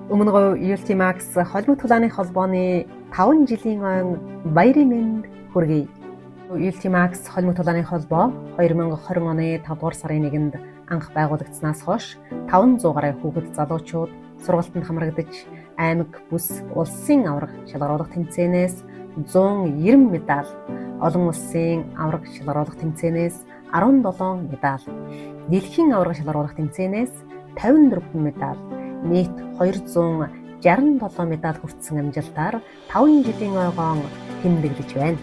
Өмнө говь Ultimax холбогд тулааны холбооны 5 жилийн он баярын мэнд хүргэе. Ultimax холбогд тулааны холбоо 2020 оны 5 дугаар сарын 1-нд анх байгуулагдсанаас хойш 500 гаруй хүүхэд залуучууд сургалтанд хамрагдаж аймаг бүс улсын аварга шалгаруулах тэмцээнээс 190 медаль, олон улсын аварга шалгаруулах тэмцээнээс 17 медаль, дэлхийн аварга шалгаруулах тэмцээнээс 54 медаль, нийт 267 медаль хүртсэн амжилтаар 5 жилийн ойгоон тэмдэглэж байна.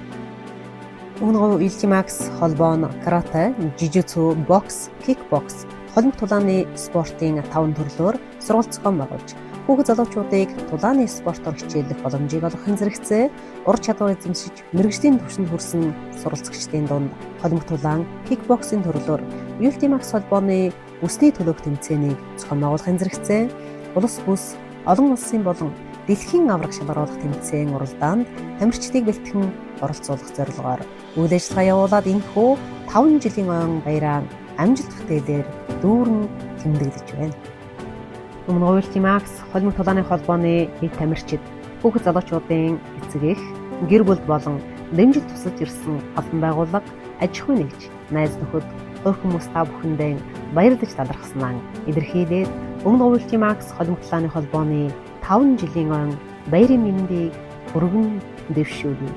Өмнө говь Ultimax холбоо нь карате, жижитсу, бокс, кикбокс, холбогд тулааны спортын 5 төрлөөр сургалт зохион байгуулж, хүүхэд залуучуудыг тулааны спортоор хичээллэх боломжийг олгохын зэрэгцээ ур чадвар эзэмшиж мэргэжлийн түвшинд хүрсэн суралцагчдын дунд холбогд тулаан, кикбоксийн төрлөөр Ultimax холбооны бүсний төлөөх тэмцээнийг зохион байгуулахын зэрэгцээ улс бүс, олон улсын болон дэлхийн аварга шалгаруулах тэмцээн уралдаанд тамирчдыг бэлтгэн оролцуулах зорилгоор үйл ажиллагаа явуулаад энэхүү 5 жилийн он баяраа амжилт бүтээлээр дүүрэн тэмдэглэж байна. Өмнө говь Ultimax холбогд тулааны холбооны хэд тамирчид хүүхэд залуучуудын эцэг эх, гэр бүл болон дэмжил тусалж ирсэн олон байгууллага, аж ахуй нэгж, найз нөхөд, хувь хүмүүс та бүхэндээ баярлаж талархснаа илэрхийлээд өмнө говь Ultimax холбогд тулааны холбооны 5 жилийн он баярын мэндийг өргөн дэвшүүлье.